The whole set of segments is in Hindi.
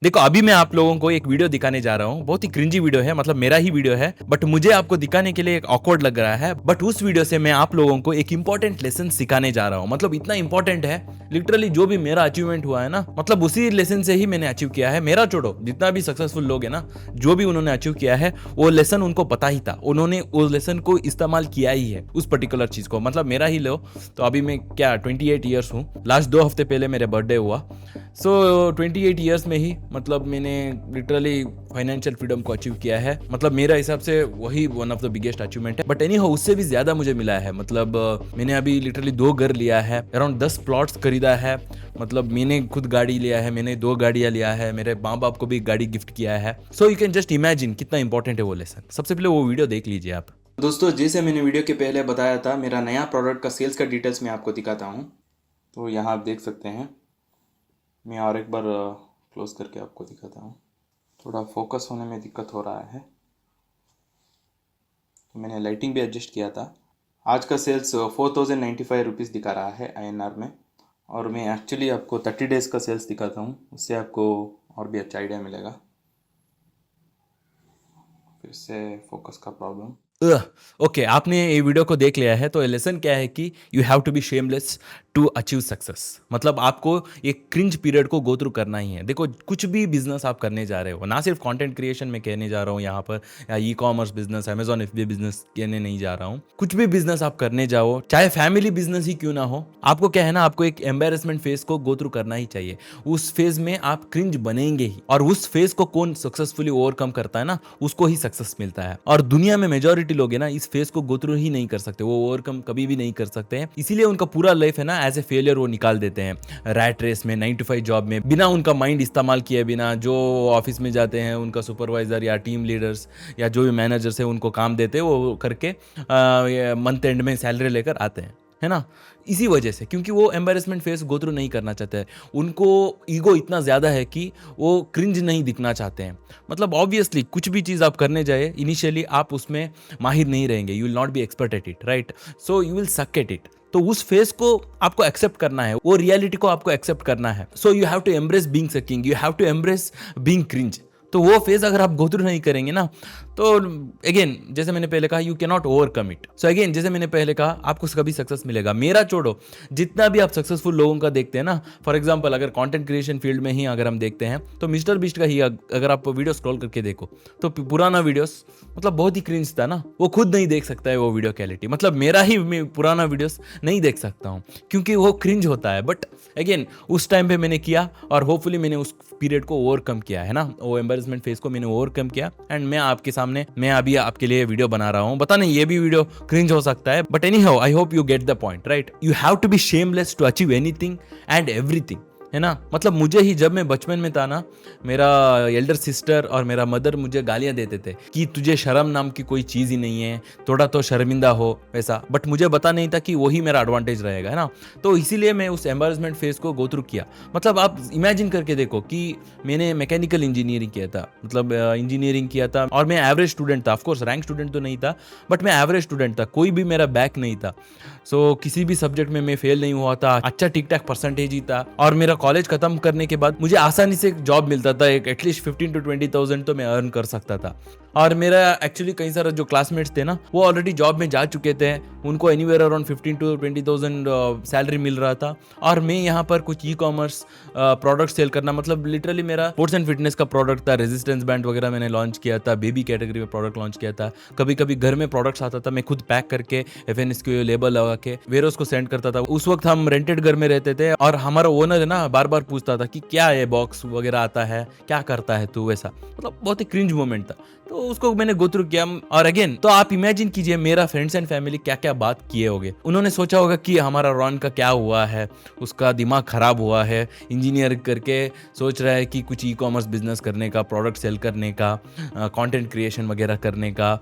देखो अभी मैं आप लोगों को एक वीडियो दिखाने जा रहा हूँ, बहुत ही क्रिंजी वीडियो है, मतलब मेरा ही वीडियो है, बट मुझे आपको दिखाने के लिए एक ऑकवर्ड लग रहा है। बट उस वीडियो से मैं आप लोगों को एक इंपॉर्टेंट लेसन सिखाने जा रहा हूँ, मतलब इतना इंपॉर्टेंट है लिटरली जो भी मेरा अचीवमेंट हुआ है ना, मतलब उसी लेसन से ही मैंने अचीव किया है। मेरा छोड़ो, जितना भी सक्सेसफुल लोग है ना, जो भी उन्होंने अचीव किया है वो लेसन उनको पता ही था, उन्होंने उस लेसन को इस्तेमाल किया ही है उस पर्टिकुलर चीज को। मतलब मेरा ही लो तो अभी मैं क्या 28 ईयर्स हूँ, लास्ट 2 हफ्ते पहले मेरे बर्थडे हुआ। सो 28 ईयर्स में ही मतलब मैंने लिटरली फाइनेंशियल फ्रीडम को अचीव किया है। मतलब मेरा हिसाब से वही one of the biggest achievement है। बट एनी हो उससे भी ज्यादा मुझे मिला है। मतलब मैंने अभी लिटरली 2 घर लिया है, अराउंड 10 प्लॉट्स खरीदा है, मतलब मैंने खुद गाड़ी लिया है, मैंने 2 गाड़ियां लिया है, मेरे माँ बाप को भी गाड़ी गिफ्ट किया है। So you can just imagine कितना इंपॉर्टेंट है वो लेसन। सबसे पहले वो वीडियो देख लीजिए आप। दोस्तों जैसे मैंने वीडियो के पहले बताया था, मेरा नया प्रोडक्ट का सेल्स का डिटेल्स मैं आपको दिखाता हूँ। तो यहाँ आप देख सकते हैं, मैं और एक बार क्लोज करके आपको दिखाता हूँ। थोड़ा फोकस होने में दिक्कत हो रहा है, तो मैंने लाइटिंग भी एडजस्ट किया था। आज का सेल्स 4095 रुपीज़ दिखा रहा है INR में। और मैं एक्चुअली आपको 30 डेज़ का सेल्स दिखाता हूँ, उससे आपको और भी अच्छा आइडिया मिलेगा। फिर से फोकस का प्रॉब्लम। ओके आपने ये वीडियो को देख लिया है, तो लेसन क्या है कि you have to be shameless to achieve success. मतलब आपको एक क्रिंज पीरियड को गो थ्रू करना ही है। देखो कुछ भी बिजनेस आप करने जा रहे हो, ना सिर्फ कंटेंट क्रिएशन में कहने जा रहा हूँ यहाँ पर, या e commerce business, Amazon FBA business कहने नहीं जा रहा हूँ। कुछ भी बिजनेस आप करने जाओ, चाहे फैमिली बिजनेस ही क्यों ना हो, आपको क्या है ना, आपको एक एम्बेरसमेंट फेज को गो थ्रू करना ही चाहिए। उस फेज में आप क्रिंज बनेंगे ही, और उस फेज को कौन सक्सेसफुली ओवरकम करता है ना, उसको ही सक्सेस मिलता है। और दुनिया में मेजॉरिटी लोग है ना, इस फेज को गो थ्रू ही नहीं कर सकते, वो ओवरकम कभी भी नहीं कर सकते हैं। इसीलिए उनका पूरा लाइफ है ना एज ए फेलियर वो निकाल देते हैं। रैट रेस में, 9 to 5 जॉब में, बिना उनका माइंड इस्तेमाल किए बिना, जो ऑफिस में जाते हैं उनका सुपरवाइजर या टीम लीडर्स या जो भी मैनेजर्स है उनको काम देते हैं, वो करके मंथ एंड में सैलरी लेकर आते हैं, है ना। इसी वजह से, क्योंकि वो एम्बेरसमेंट फेस गो थ्रू नहीं करना चाहते हैं। उनको ईगो इतना ज़्यादा है कि वो क्रिंज नहीं दिखना चाहते हैं। मतलब ऑब्वियसली कुछ भी चीज़ आप करने जाए, इनिशियली आप उसमें माहिर नहीं रहेंगे, you will not be expert at it, right. So you will suck at it. तो उस फेस को आपको एक्सेप्ट करना है, वो रियलिटी को आपको एक्सेप्ट करना है। So you have to embrace being sucking, you have to embrace being cringe. तो वो फेज अगर आप गो थ्रू नहीं करेंगे ना, तो अगेन जैसे मैंने पहले कहा, you can not overcome it. So again जैसे मैंने पहले कहा, आपको कभी सक्सेस मिलेगा। मेरा छोड़ो, जितना भी आप सक्सेसफुल लोगों का देखते हैं ना, फॉर एग्जांपल अगर कंटेंट क्रिएशन फील्ड में ही अगर हम देखते हैं, तो मिस्टर बीस्ट का ही अगर आप वीडियो स्क्रॉल करके देखो, तो पुराना वीडियोस मतलब बहुत ही क्रिंज था ना, वो खुद नहीं देख सकता है वो वीडियो क्वालिटी। मतलब मेरा ही मैं पुराना वीडियोस नहीं देख सकता हूँ, क्योंकि वो क्रिंज होता है। बट अगेन उस टाइम पे मैंने किया, और होपफुली मैंने उस पीरियड को ओवरकम किया है ना, वो एम्बेरसमेंट फेज को मैंने ओवरकम किया। एंड मैं आपके सामने, मैं अभी आपके लिए वीडियो बना रहा हूँ। पता नहीं ये भी वीडियो क्रिंज हो सकता है, but anyhow I hope you get the point, right. You have to be shameless to achieve anything and everything, है ना। मतलब मुझे ही जब मैं बचपन में था ना, मेरा एल्डर सिस्टर और मेरा मदर मुझे गालियां देते थे कि तुझे शर्म नाम की कोई चीज़ ही नहीं है, थोड़ा तो शर्मिंदा हो, वैसा। बट मुझे पता नहीं था कि वही मेरा एडवांटेज रहेगा, है ना। तो इसीलिए मैं उस एम्बेरसमेंट फेज को गो थ्रू किया। मतलब आप इमेजिन करके देखो कि मैंने मैकेनिकल इंजीनियरिंग किया था, मतलब इंजीनियरिंग किया था, और मैं एवरेज स्टूडेंट था। ऑफकोर्स रैंक स्टूडेंट तो नहीं था, बट मैं एवरेज स्टूडेंट था, कोई भी मेरा बैक नहीं था। सो किसी भी सब्जेक्ट में मैं फेल नहीं हुआ था, अच्छा ठीक ठाक परसेंटेज ही था। और मेरा कॉलेज खत्म करने के बाद मुझे आसानी से एक जॉब मिलता था, एक एटलीस्ट 15 to 20,000 तो मैं अर्न कर सकता था। और मेरा एक्चुअली कई सारे जो क्लासमेट्स थे ना, वो ऑलरेडी जॉब में जा चुके थे, उनको एनीवेयर अराउंड 15 to 20,000 सैलरी मिल रहा था। और मैं यहाँ पर कुछ ई कॉमर्स प्रोडक्ट सेल करना, मतलब लिटरली मेरा स्पोर्ट्स एंड फिटनेस का प्रोडक्ट था, रेजिस्टेंस बैंड वगैरह मैंने लॉन्च किया था, बेबी कैटेगरी में प्रोडक्ट लॉन्च किया था। कभी कभी घर में प्रोडक्ट्स आता था, मैं खुद पैक करके FNSQ लेबल लगा के वेयरहाउस को सेंड करता था। उस वक्त हम रेंटेड घर में रहते थे, और हमारा ओनर है ना बार बार पूछता था कि क्या ये बॉक्स वगैरह आता है, क्या करता है तू, वैसा। मतलब बहुत ही क्रिंज मोमेंट था, तो उसको मैंने गो थ्रू किया। और अगेन तो आप इमेजिन कीजिए मेरा फ्रेंड्स एंड फैमिली क्या क्या बात किए होंगे। उन्होंने सोचा होगा कि हमारा रॉन का क्या हुआ है, उसका दिमाग खराब हुआ है, इंजीनियर करके सोच रहा है कि कुछ ई कॉमर्स बिजनेस करने का, प्रोडक्ट सेल करने का, कंटेंट क्रिएशन वगैरह करने का,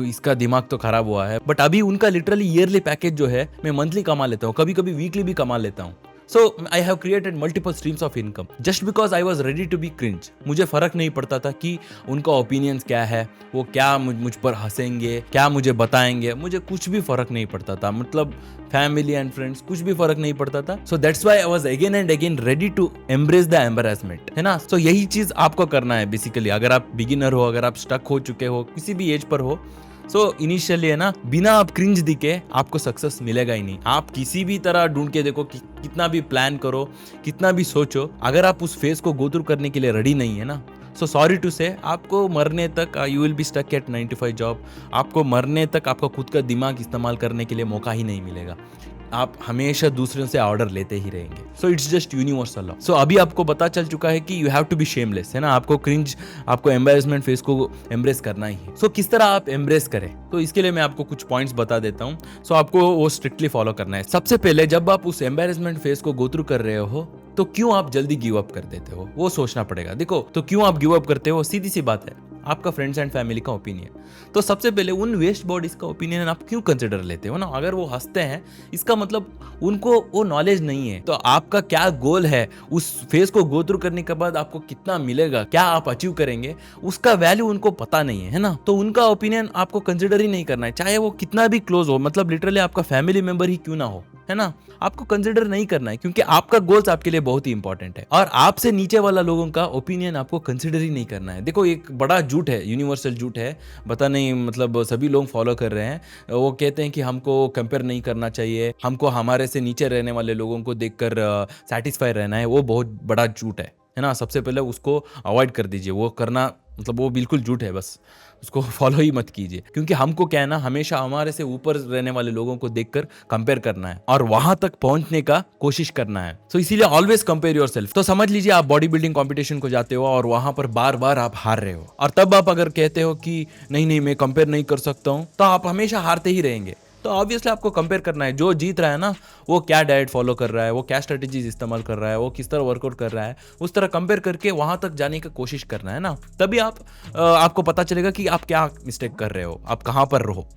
इसका दिमाग तो खराब हुआ है। बट अभी उनका लिटरली ईयरली पैकेज जो है, मैं मंथली कमा लेता हूँ, कभी कभी वीकली भी कमा लेता हूँ। So I have created multiple streams of income just because I was ready to be cringe. मुझे फर्क नहीं पड़ता था कि उनका ओपिनियंस क्या है, वो क्या मुझ पर हंसेंगे, क्या मुझे बताएंगे, मुझे कुछ भी फर्क नहीं पड़ता था। मतलब फैमिली एंड फ्रेंड्स कुछ भी फर्क नहीं पड़ता था। So that's why I was again and again ready to embrace the embarrassment, है ना। सो यही चीज आपको करना है बेसिकली। अगर आप बिगिनर हो, अगर आप स्टक हो चुके हो, किसी भी एज पर हो, सो इनिशियली है ना, बिना आप क्रिंज दिखे आपको सक्सेस मिलेगा ही नहीं। आप किसी भी तरह ढूंढ के देखो, कितना भी प्लान करो, कितना भी सोचो, अगर आप उस फेज को गो थ्रू करने के लिए रेडी नहीं है ना, सो सॉरी टू से आपको मरने तक you will be stuck at 9 to 5 job. आपको मरने तक आपका खुद का दिमाग इस्तेमाल करने के लिए मौका ही नहीं मिलेगा। आप हमेशा दूसरों से ऑर्डर लेते ही रहेंगे। So it's just universal law. So अभी आपको पता चल चुका है कि you have to be shameless, है ना। आपको क्रिंज, आपको एम्बैरेसमेंट फेस को एम्ब्रेस करना ही है। सो किस तरह आप एम्ब्रेस करें, तो इसके लिए मैं आपको कुछ पॉइंट्स बता देता हूँ। सो आपको वो स्ट्रिक्टली फॉलो करना है। सबसे पहले, जब आप उस एम्बैरेसमेंट फेस को गो थ्रू कर रहे हो, तो क्यों आप जल्दी गिव अप कर देते हो, वो सोचना पड़ेगा। देखो, तो क्यों आप गिव अप करते हो, सीधी सी बात है, आपका फ्रेंड्स एंड फैमिली का ओपिनियन। तो सबसे पहले उन वेस्ट बॉडीज का ओपिनियन आप क्यों कंसिडर लेते हो ना। अगर वो हंसते हैं, इसका मतलब उनको वो नॉलेज नहीं है। तो आपका क्या गोल है, उस फेज को गो थ्रू करने के बाद आपको कितना मिलेगा, क्या आप अचीव करेंगे, उसका वैल्यू उनको पता नहीं है ना। तो उनका ओपिनियन आपको कंसिडर ही नहीं करना है, चाहे वो कितना भी क्लोज हो, मतलब लिटरली आपका फैमिली मेंबर ही क्यों ना हो, है ना। आपको कंसिडर नहीं करना है, क्योंकि आपका गोल्स आपके लिए बहुत ही इंपॉर्टेंट है। और आपसे नीचे वाला लोगों का ओपिनियन आपको कंसिडर ही नहीं करना है। देखो, एक बड़ा झूठ है, यूनिवर्सल झूठ है, पता नहीं मतलब सभी लोग फॉलो कर रहे हैं। वो कहते हैं कि हमको कंपेयर नहीं करना चाहिए, हमको हमारे से नीचे रहने वाले लोगों को देखकर सेटिस्फाई रहना है। वो बहुत बड़ा झूठ है ना। सबसे पहले उसको अवॉइड कर दीजिए, वो करना मतलब वो बिल्कुल झूठ है, बस उसको फॉलो ही मत कीजिए। क्योंकि हमको क्या है ना, हमेशा हमारे से ऊपर रहने वाले लोगों को देखकर कंपेयर करना है और वहां तक पहुंचने का कोशिश करना है। तो इसीलिए ऑलवेज कंपेयर योरसेल्फ। तो समझ लीजिए, आप बॉडी बिल्डिंग कंपटीशन को जाते हो और वहां पर बार बार आप हार रहे हो, और तब आप अगर कहते हो कि नहीं नहीं मैं कंपेयर नहीं कर सकता हूं, तो आप हमेशा हारते ही रहेंगे। तो ऑब्वियसली आपको कंपेयर करना है, जो जीत रहा है ना, वो क्या डाइट फॉलो कर रहा है, वो क्या स्ट्रेटेजीज इस्तेमाल कर रहा है, वो किस तरह वर्कआउट कर रहा है, उस तरह कंपेयर करके वहां तक जाने की कोशिश करना है ना। तभी आपको पता चलेगा कि आप क्या मिस्टेक कर रहे हो, आप कहाँ पर रहो।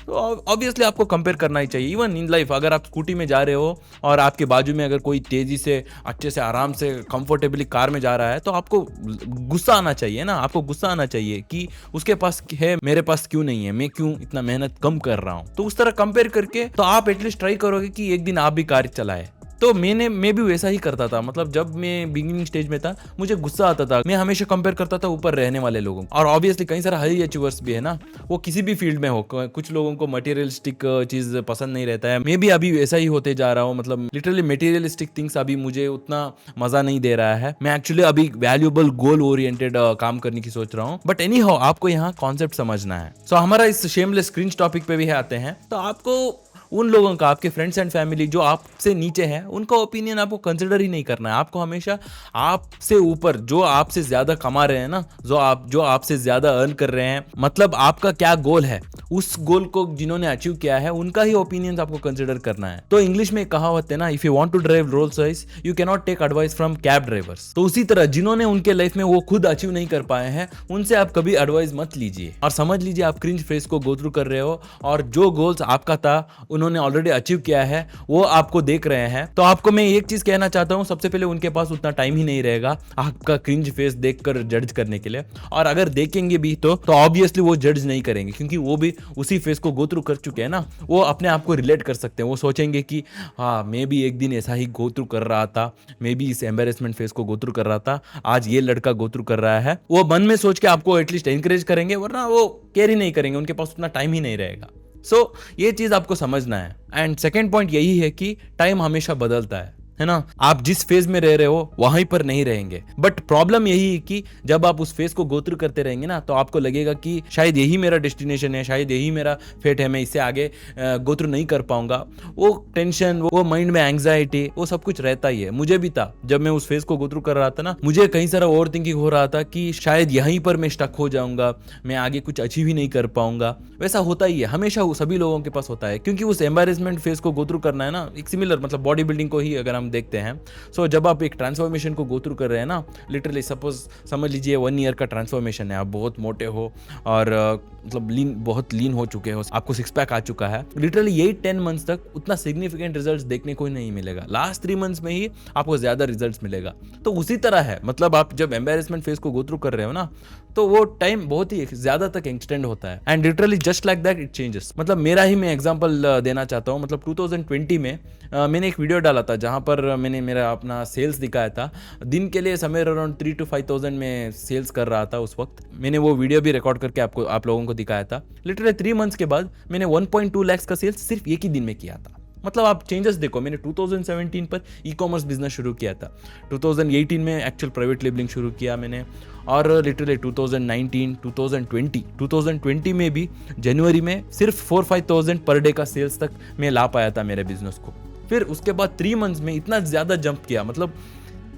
तो ऑब्वियसली आपको कंपेयर करना ही चाहिए। इवन इन लाइफ, अगर आप स्कूटी में जा रहे हो और आपके बाजू में अगर कोई तेजी से, अच्छे से, आराम से, कंफर्टेबली कार में जा रहा है, तो आपको गुस्सा आना चाहिए ना। आपको गुस्सा आना चाहिए कि उसके पास है, मेरे पास क्यों नहीं है, मैं क्यों इतना मेहनत कम कर रहा हूँ। तो उस तरह कंपेयर करके तो आप एटलीस्ट ट्राई करोगे कि एक दिन आप भी कार चलाए। तो मैं भी वैसा ही करता था। मतलब जब मैं बिगिनिंग स्टेज में था, मुझे गुस्सा आता था, मैं हमेशा कंपेयर करता था ऊपर रहने वाले लोगों को। और ऑब्वियसली कई सारे हाई अचीवर्स भी है ना, वो किसी भी फील्ड में हो। कुछ लोगों को मटेरियलिस्टिक चीज पसंद नहीं रहता है, मैं भी अभी वैसा ही होते जा रहा हूँ। मतलब लिटरली मटेरियलिस्टिक थिंग्स अभी मुझे उतना मजा नहीं दे रहा है। मैं एक्चुअली अभी वैल्यूएबल गोल ओरिएंटेड काम करने की सोच रहा हूँ। बट एनी हाउ, आपको यहाँ कॉन्सेप्ट समझना है। सो हमारा इस शेमलेस क्रिंज टॉपिक पे भी आते हैं। तो आपको उन लोगों का, आपके फ्रेंड्स एंड फैमिली जो आपसे नीचे हैं, उनका ओपिनियन आपको कंसिडर ही नहीं करना है। आपको हमेशा आपसे ऊपर, जो आपसे ज्यादा कमा रहे हैं ना, जो आपसे ज्यादा अर्न कर रहे हैं, मतलब आपका क्या गोल है, उस गोल को जिन्होंने अचीव किया है, उनका ही ओपिनियन आपको कंसिडर करना है। तो इंग्लिश में कहावत है ना, if you want to drive Rolls Royce, you can not take advice from cab drivers. तो उसी तरह जिन्होंने उनके लाइफ में वो खुद अचीव नहीं कर पाए हैं, उनसे आप कभी एडवाइस मत लीजिए। और समझ लीजिए, आप क्रिंज फेज को गो थ्रू कर रहे हो, और जो गोल्स आपका था उन्होंने ऑलरेडी अचीव किया है, वो आपको देख रहे हैं। तो आपको मैं एक चीज कहना चाहता हूं, सबसे पहले उनके पास उतना टाइम ही नहीं रहेगा आपका क्रिंज फेस देखकर जज करने के लिए। और अगर देखेंगे भी तो ऑब्वियसली वो जज नहीं करेंगे, क्योंकि वो भी उसी फेस को गो थ्रू कर चुके हैं ना। वो अपने आप को रिलेट कर सकते हैं। वो सोचेंगे कि हाँ, मैं भी एक दिन ऐसा ही गो थ्रू कर रहा था, मैं भी इस एम्बैरेसमेंट फेस को गो थ्रू कर रहा था, आज ये लड़का गो थ्रू कर रहा है। वो मन में सोच के आपको एटलीस्ट एनकरेज करेंगे, वरना वो केयर ही नहीं करेंगे, उनके पास उतना टाइम ही नहीं रहेगा। सो ये चीज आपको समझना है। एंड सेकेंड पॉइंट यही है कि टाइम हमेशा बदलता है ना। आप जिस फेज में रह रहे हो वहीं पर नहीं रहेंगे। बट प्रॉब्लम यही है कि जब आप उस फेज को गो थ्रू करते रहेंगे ना, तो आपको लगेगा कि शायद यही मेरा डेस्टिनेशन है, शायद यही मेरा फेट है, मैं इससे आगे गो थ्रू नहीं कर पाऊंगा। वो टेंशन, वो माइंड में एंग्जाइटी, वो सब कुछ रहता ही है। मुझे भी था, जब मैं उस फेज को गो थ्रू कर रहा था ना, मुझे कई सारा ओवर थिंकिंग हो रहा था कि शायद यहीं पर मैं स्टक हो जाऊंगा, मैं आगे कुछ अचीव ही नहीं कर पाऊंगा। वैसा होता ही है, हमेशा सभी लोगों के पास होता है, क्योंकि उस एम्बैरेसमेंट फेज को गो थ्रू करना है ना। एक सिमिलर, मतलब बॉडी बिल्डिंग को ही अगर हम हम देखते हैं। सो जब आप एक ट्रांसफॉर्मेशन को गो थ्रू कर रहे हैं ना, लिटरली सपोज समझ लीजिए 1 ईयर का ट्रांसफॉर्मेशन है, आप बहुत मोटे हो और मतलब बहुत लीन हो चुके हो, आपको 6 पैक आ चुका है। लिटरली यही 10 मंथ्स तक उतना सिग्निफिकेंट रिजल्ट्स देखने को ही नहीं मिलेगा, लास्ट 3 मंथ्स में ही आपको ज्यादा रिजल्ट्स मिलेगा। तो उसी तरह है, मतलब आप जब एम्बैरेसमेंट फेज को गो थ्रू कर रहे हो ना, तो वो टाइम बहुत ही ज्यादा तक एक्सटेंड होता है and literally just like that it changes. मतलब मेरा ही मैं एग्जांपल देना चाहता हूँ। मतलब 2020 में मैंने एक वीडियो डाला था जहाँ पर मैंने मेरा अपना सेल्स दिखाया था। दिन के लिए समवेयर अराउंड 3 to 5,000 में सेल्स कर रहा था उस वक्त। मैंने वो वीडियो भी रिकॉर्ड करके आप लोगों को दिखाया था। लिटरली 3 मंथ्स के बाद मैंने 1.2 लाख का सेल्स सिर्फ एक ही दिन में किया था। मतलब आप चेंजेस देखो, मैंने 2017 पर ई कॉमर्स बिजनेस शुरू किया था, 2018 में एक्चुअल प्राइवेट लेबलिंग शुरू किया मैंने, और लिटरली 2019, 2020 में भी जनवरी में सिर्फ 4-5,000 पर डे का सेल्स तक मैं ला पाया था मेरे बिजनेस को। फिर उसके बाद 3 मंथ्स में इतना ज़्यादा जंप किया, मतलब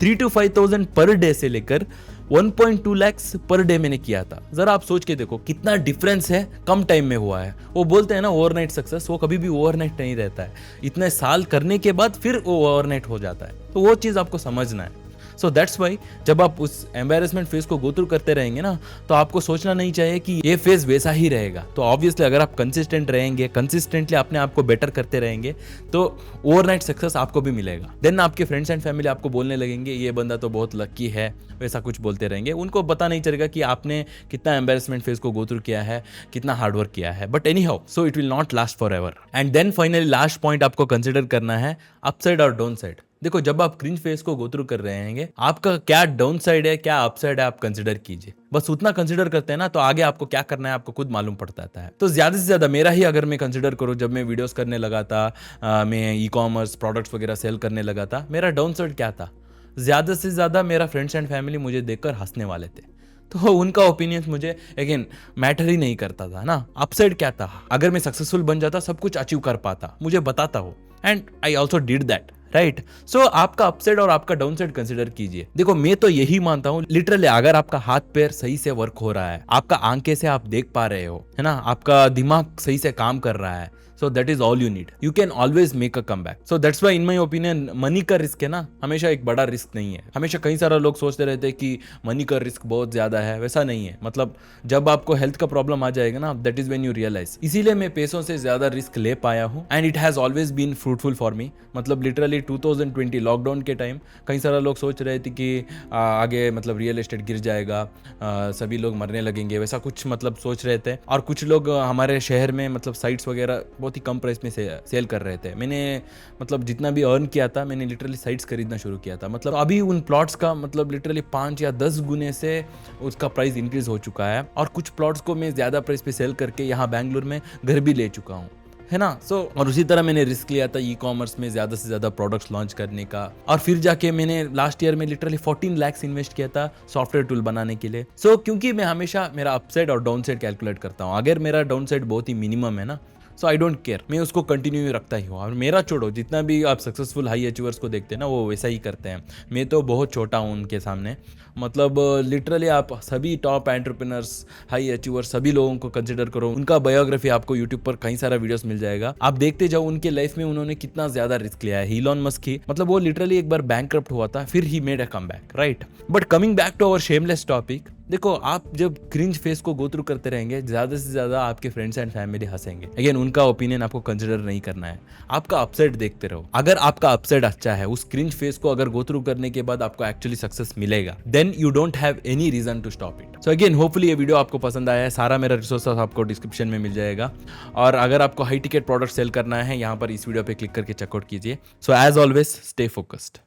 3 to 5,000 पर डे से लेकर 1.2 lakhs पर डे मैंने किया था। जरा आप सोच के देखो कितना डिफरेंस है, कम टाइम में हुआ है। वो बोलते हैं ना ओवरनाइट सक्सेस, वो कभी भी ओवरनाइट नहीं रहता है, इतने साल करने के बाद फिर वो ओवरनाइट हो जाता है। तो वो चीज़ आपको समझना है। सो दैट्स वाई जब आप उस एम्बैरेसमेंट फेज को गो थ्रू करते रहेंगे ना, तो आपको सोचना नहीं चाहिए कि ये फेज वैसा ही रहेगा। तो ऑब्वियसली अगर आप कंसिस्टेंट रहेंगे, कंसिस्टेंटली अपने आप को बेटर करते रहेंगे, तो ओवरनाइट सक्सेस आपको भी मिलेगा। देन आपके फ्रेंड्स एंड फैमिली आपको बोलने लगेंगे ये बंदा तो बहुत लकी है, वैसा कुछ बोलते रहेंगे। उनको पता नहीं चलेगा कि आपने कितना एम्बैरेसमेंट फेज को गो थ्रू किया है, कितना हार्डवर्क किया है। But anyhow, so it will not last forever. And then finally last point आपको कंसिडर करना है अपसाइड और डाउन साइड। देखो जब आप क्रिंज फेज को गो थ्रू कर रहे हैं, आपका क्या डाउन साइड है, क्या अपसाइड है, आप कंसिडर कीजिए। बस उतना कंसिडर करते हैं ना, तो आगे आपको क्या करना है आपको खुद मालूम पड़ जाता है। तो ज्यादा से ज्यादा मेरा ही अगर मैं कंसिडर करूँ, जब मैं वीडियोस करने लगा था, मैं ई कॉमर्स प्रोडक्ट्स वगैरह सेल करने लगा था, मेरा डाउन साइड क्या था? ज्यादा से ज्यादा मेरा फ्रेंड्स एंड फैमिली मुझे देखकर हंसने वाले थे। तो उनका ओपिनियंस मुझे अगेन मैटर ही नहीं करता था ना। अपसाइड क्या था? अगर मैं सक्सेसफुल बन जाता, सब कुछ अचीव कर पाता, मुझे बताता हो, and I also did that, right. So आपका अपसाइड और आपका डाउन साइड कंसिडर कीजिए। देखो मैं तो यही मानता हूँ, लिटरली अगर आपका हाथ पैर सही से वर्क हो रहा है, आपका आंखें से आप देख पा रहे हो, है ना, आपका दिमाग सही से काम कर रहा है, so that is all you need. You can always make a come back. So that's why in my opinion money का रिस्क है ना, हमेशा एक बड़ा रिस्क नहीं है। हमेशा कई सारे लोग सोचते रहते हैं कि मनी का रिस्क बहुत ज्यादा है, वैसा नहीं है। मतलब जब आपको हेल्थ का प्रॉब्लम आ जाएगा ना, that is when you realise. इसीलिए मैं पैसों से ज्यादा रिस्क ले पाया हूँ, and it has always been fruitful for me. मतलब लिटरली 2020 लॉकडाउन के टाइम कई सारे लोग सोच रहे थे कि आगे मतलब रियल एस्टेट गिर जाएगा, सभी लोग मरने लगेंगे, वैसा कुछ मतलब सोच रहे थे। और कुछ लोग हमारे शहर में मतलब साइट्स वगैरह बहुत ही कम प्राइस में सेल कर रहे थे। मैंने मतलब जितना भी अर्न किया था, मैंने लिटरली साइट्स खरीदना शुरू किया था। मतलब अभी उन प्लॉट्स का मतलब लिटरली 5 या 10 गुने से उसका प्राइस इंक्रीज हो चुका है, और कुछ प्लॉट्स को मैं ज्यादा प्राइस पे सेल करके यहाँ बैंगलोर में घर भी ले चुका हूँ, है ना। और उसी तरह मैंने रिस्क लिया था ई कॉमर्स में ज्यादा से ज्यादा प्रोडक्ट्स लॉन्च करने का, और फिर जाके मैंने लास्ट ईयर में लिटरली 14 लाख इन्वेस्ट किया था सॉफ्टवेयर टूल बनाने के लिए। क्योंकि मैं हमेशा मेरा अपसाइड और डाउन साइड कैलकुलेट करता हूँ। अगर मेरा डाउन साइड बहुत ही मिनिमम है ना, सो आई डोंट केयर, मैं उसको कंटिन्यू रखता ही हूँ। और मेरा छोड़ो, जितना भी आप सक्सेसफुल हाई अचीवर्स को देखते हैं ना, वो वैसा ही करते हैं। मैं तो बहुत छोटा हूँ उनके सामने। मतलब लिटरली आप सभी टॉप एंटरप्रेन्योर्स, हाई अचीवर्स, सभी लोगों को कंसिडर करो। उनका बायोग्राफी आपको यूट्यूब पर कई सारा वीडियोस मिल जाएगा, आप देखते जाओ उनके लाइफ में उन्होंने कितना ज्यादा रिस्क लिया है। इलॉन मस्क ही मतलब वो लिटरली एक बार बैंकक्रप्ट हुआ था, फिर he made a comeback, right. But coming back to our shameless topic, देखो आप जब क्रिंज फेस को गो थ्रू करते रहेंगे, ज्यादा से ज्यादा आपके फ्रेंड्स एंड फैमिली हंसेंगे। अगेन उनका ओपिनियन आपको कंसिडर नहीं करना है, आपका अपसाइड देखते रहो। अगर आपका अपसाइड अच्छा है, उस क्रिंज फेस को अगर गो थ्रू करने के बाद आपको एक्चुअली सक्सेस मिलेगा, then you don't have any reason to stop it. So again hopefully ये वीडियो आपको पसंद आया है। सारा मेरा रिसोर्सेस आपको डिस्क्रिप्शन में मिल जाएगा, और अगर आपको हाई टिकट प्रोडक्ट सेल करना है, यहाँ पर इस वीडियो पे क्लिक करके चेकआउट कीजिए। So as always stay focused.